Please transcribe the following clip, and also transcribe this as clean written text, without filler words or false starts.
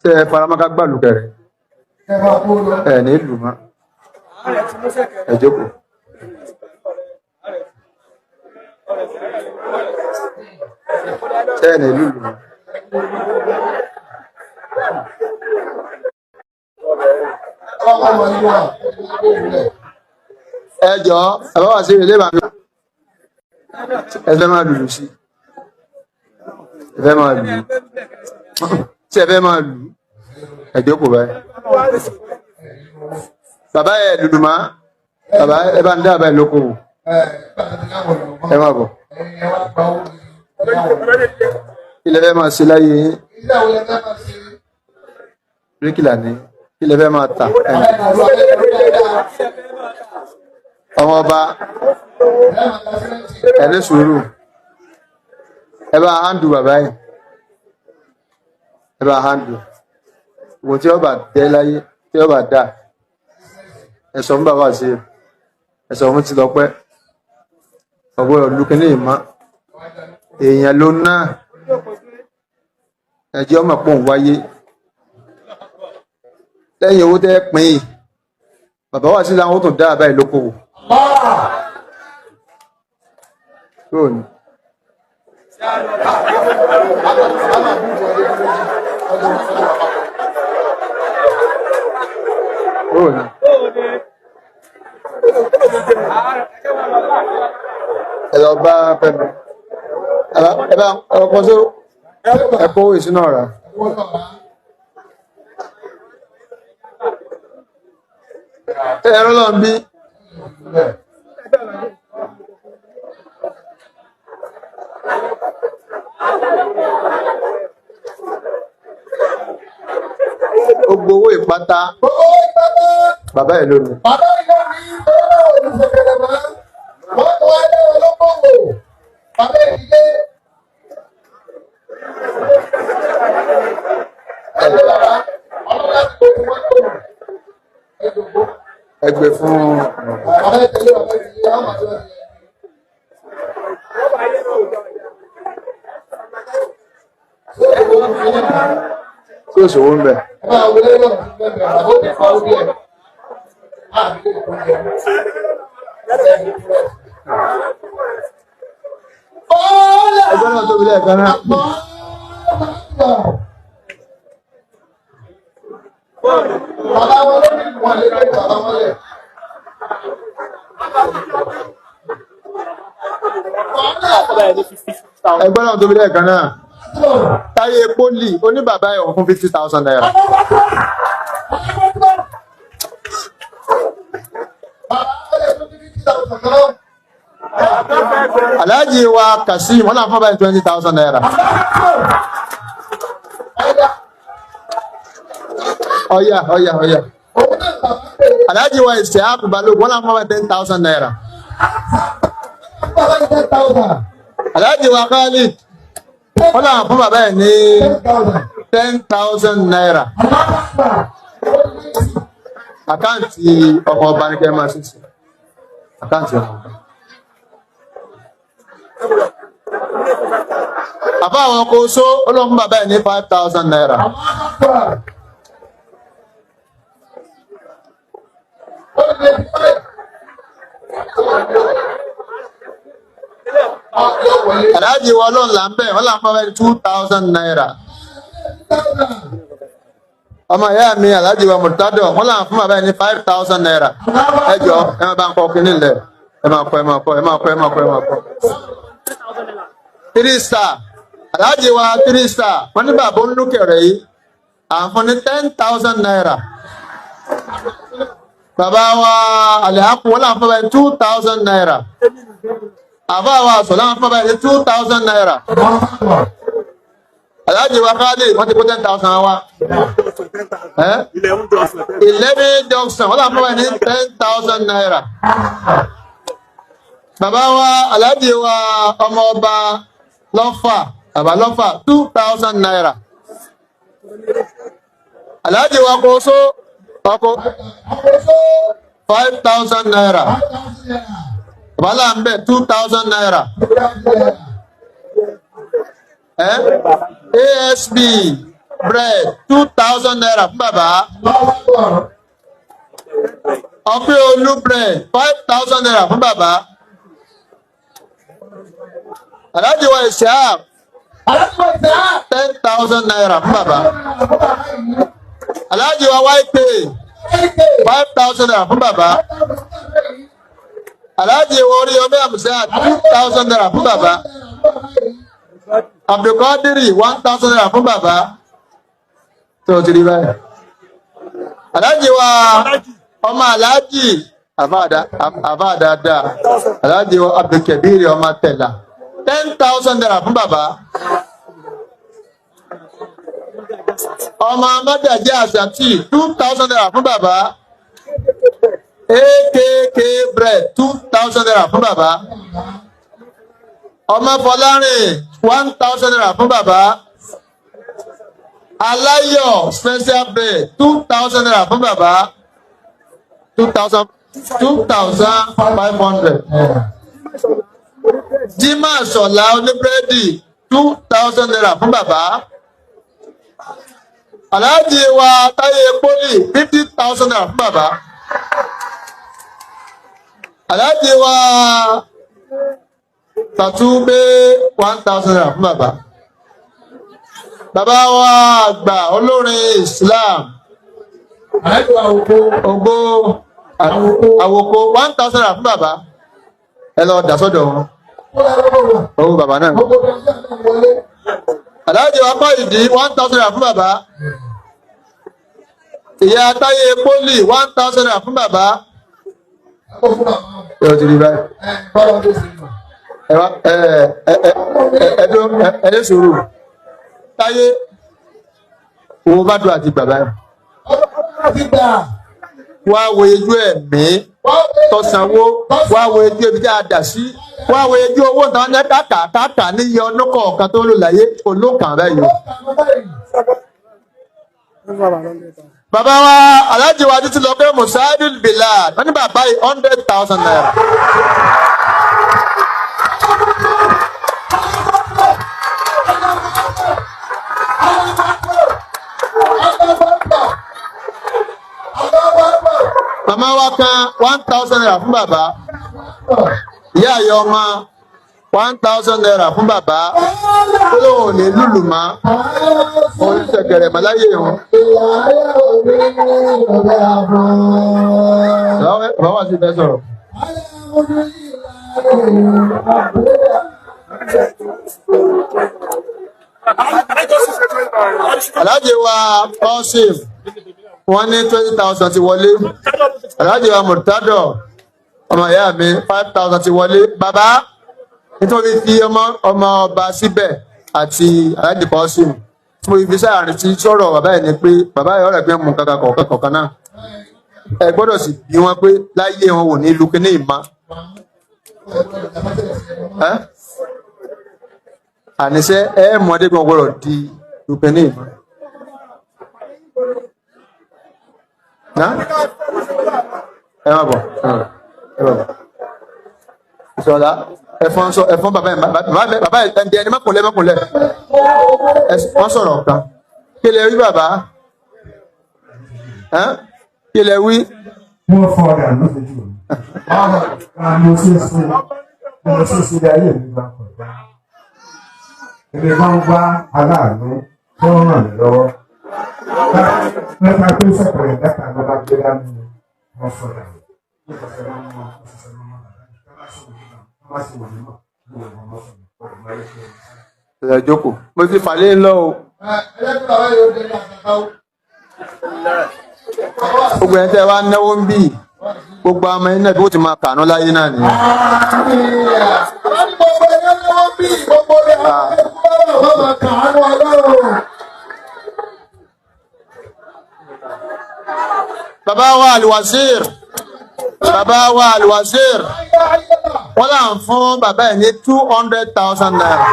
ṣé ẹ faramọ́ ká gbàlù kẹrẹ ẹ ní ìlú mọ́ ẹ jókòó. Ṣé ẹ ní ìlú mọ́. Ẹ jọ̀ọ́ ẹ bá wà sí ilé màmí ẹ fẹ́ máa lùlù sí ẹ fẹ́ máa lù tí ẹ fẹ́ máa lù ẹ jókòó báyìí. Bàbá ẹ lùlù má bàbá ẹ bá ń dá báyìí lóko wò ẹ má bọ̀. Kí lẹ fẹ́ máa ṣe láyé yín? Bíríkìlà ní kí lẹ fẹ́ máa tà ọmọ ọba ẹ ní sùúrù ẹ bá hàndù bàbá yìí ẹ bá hàndù wò tí ọba dé láyé tí ọba dà ẹ sọ fún bàbá sí ẹ sọ fún Tìlọpẹ́ ọgbọ́n olùkíní ìmọ̀ èèyàn ló ná ẹjẹ ọmọ pọ̀ ń wáyé lẹ́yìn owó tẹ́ pín in bàbá wà sí láwọn ó tún dá àbáyé lókòwò. Good. Good. Ẹ lọ bá Fẹ́mi. Ẹ bá ọkọ sí ẹ̀kọ́ ìṣúná ọ̀rá. Ẹ̀rọ lọ bí. Gbogbo owó ìpátá bàbá ẹ̀ lónìí. Bàbá ìlú ní olùsèkèrè mọ́, wọ́n tó wáyé olókòwò, bàbá ìdílé. Ẹgbẹ́ bàbá, ọlọ́lá ti gbogbo wọn tó mọ̀. Ẹgbẹ́ fún bàbá ìtẹ̀lé bàbá ìdílé, àwọn àti wọn ti tí ó ṣòwò ń bẹ̀. Ẹgbẹ́ náà tóbi lẹ́ẹ̀kan náà. Bàbá wọn ló ní ìwọ̀n lé lórí bàbá wọn lẹ̀. Ẹgbẹ́ náà tóbi lẹ́ẹ̀kan náà. Táyé pólì oníbàbá ẹ̀wọ̀n fún 50,000 naira. Alhaji wa Kasim wọn náà fún báyìí 20,000 naira. Ọya. Alhaji wa Ishaq Balógun wọn náà fún báyìí 10,000 naira. Alhaji wa Khalid wọn náà fún bàbá ẹ̀ ní 10,000 naira. Àkáǹtì ọmọ ọba ní kẹ́ máa ṣe sí. Àkáǹtì ọmọ ọba. Bàbá àwọn kò só olóhùn bàbá ẹ̀ ní 5,000 naira. Alhaji wa lọ́n là ń bẹ̀ wọ́n là ń fọ́ 2,000 naira. Ọmọ ìyá mi Alhaji wa Murtado wọ́n là ń fún bàbá ẹ̀ ní 5,000 naira. Ẹ jọ ẹ máa bá ń kọ́ kínní lẹ̀ ẹ máa kọ́. 3 star Alhaji wa 3 star wọ́n ní bàbá olùkẹ̀rẹ̀ yìí à ń fún ní 10,000 naira. Bàbá wa Alihaku wọ́n là ń fún bàbá ẹ̀ 2,000 naira. Àbá wa sọ̀lá ń fún bàbá ẹ̀ 2,000 naira. Alhaji wa Khalid wọ́n ti kó 10,000 wa. 11 Johnson wọ́n là ń fún bàbá ẹ̀ ní 10,000 naira. Bàbá wa Alhaji wa ọmọ ọba Lọ́fà bàbá Lọ́fà 2,000 naira. Alhaji wa Koso ọkọ 5,000 naira. Bàbá là ń bẹ̀ 2,000 naira. ASB bread 2,000 naira fún bàbá. Ọpẹ́ olú bread 5,000 naira fún bàbá. Alhaji wa Ishaq 10,000 naira fún bàbá. Alhaji wa YK 5,000 naira fún bàbá. Alhaji wa Oriyomi Hamzat 2,000 naira fún bàbá. Abdulkadiri 1,000 naira fún bàbá. Tó o ti rí báyìí. Alhaji wa ọmọ Alhaji àfáà dáadáa. Alhaji wa Abdulkabiri ọmọ Tẹ̀lá 10,000 naira fún bàbá. Ọmọ Mọ́dàjẹ́ Àṣàtì 2,000 naira fún bàbá. AKK bread 2,000 naira fún bàbá. Ọmọ Fọlárìn 1,000 naira fún bàbá. Aláyọ̀ special bread 2,000 naira fún bàbá. 2,500. Jimá Ṣọ̀lá oníbírẹ́dì 2,000 naira fún bàbá. Alhaji wa Táyé Pólì 50,000 naira fún bàbá. Alhaji wa Tàtúbé 1,000 naira fún bàbá. Bàbá wa àgbà olórin Islam Ògo Àwòkó 1,000 naira fún bàbá. Ẹ lọ dà sọ́dọ̀ wọn. Owó bàbá náà. Alhaji wa Kọ́ìdí 1,000 naira fún bàbá. Ìyá Táyé Pólì 1,000 naira fún bàbá. Ẹ ò ti rí báyìí. Ẹdún sùúrù. Táyé owó bá dùn àti bàbá yẹn. Wá wo ojú ẹ̀mí tọ̀sánwó, wá wo ojú ibi tí a dà sí, wá wo ojú owó nǹkan ní kàkà níye ọdún kọ̀ọ̀kan tó lò láyé olókàn báyìí. Bàbá wa Alhaji wa títí lọ pé Musaidul Bilal wọ́n ní bàbá yìí 100,000 naira. Màmá wa kan 1,000 naira fún bàbá. Ìyá àyọ̀ ọmọ 1,000 naira fún bàbá. Ó lóun ò ní lùlù mọ́. Òun ti ṣẹ̀gẹ̀rẹ̀ mọ́láyé wọn. Bàbá wa sì fẹ́ sọ̀rọ̀. Alhaji wa Qasim wọ́n ní 20,000 ti wọlé. Alhaji wa Murtado ọmọ ìyá mi 5,000 ti wọlé. Bàbá nítorí fi ọmọ ọba síbẹ̀ àti Alhaji Qasim tí mo fi sáàrin tí sọ̀rọ̀ bàbá yẹn ni pé bàbá yẹn ọ̀rẹ́ pé mú kankan kọ̀ọ̀kan náà. Ẹ gbọ́dọ̀ sì bí wọn pé láyé wọn wò ní ìlú kíní ìmá. Àníṣe ẹ mọ̀ọ́dé bí wọn gbọ́dọ̀ di ìlú kíní ìmá. Ẹ má bọ̀. Ìṣọ̀lá ẹ̀fọn bàbá ẹ̀ǹdí ẹni mọ́kùnlẹ̀ wọ́n sọ̀rọ̀ kan. Kí lè rí bàbá? Kí lè wí? Wọ́n fọ́ ọ̀dà lóṣooṣù. Mo ṣe ṣe ayé mi bá kọjá. Èmi máa ń gbá aláàánú tó ń ràn mí lọ́wọ́. Mẹ́ta tó sọ̀rọ̀ ìdáka ló bá gbé dání wọ́n fọ́ ọ̀dà. Ẹ jókòó. Mo ti fà lé lọ o. Gbogbo ẹni tẹ́ wá náwó ń bì. Gbogbo ọmọ yín náà bí ó ti máa kànú láyé náà nìyẹn. Bàbá wa Alwazir. Bàbá wa Alwazir. Wọ́n là ń fún bàbá ẹ̀ ní 200,000 naira.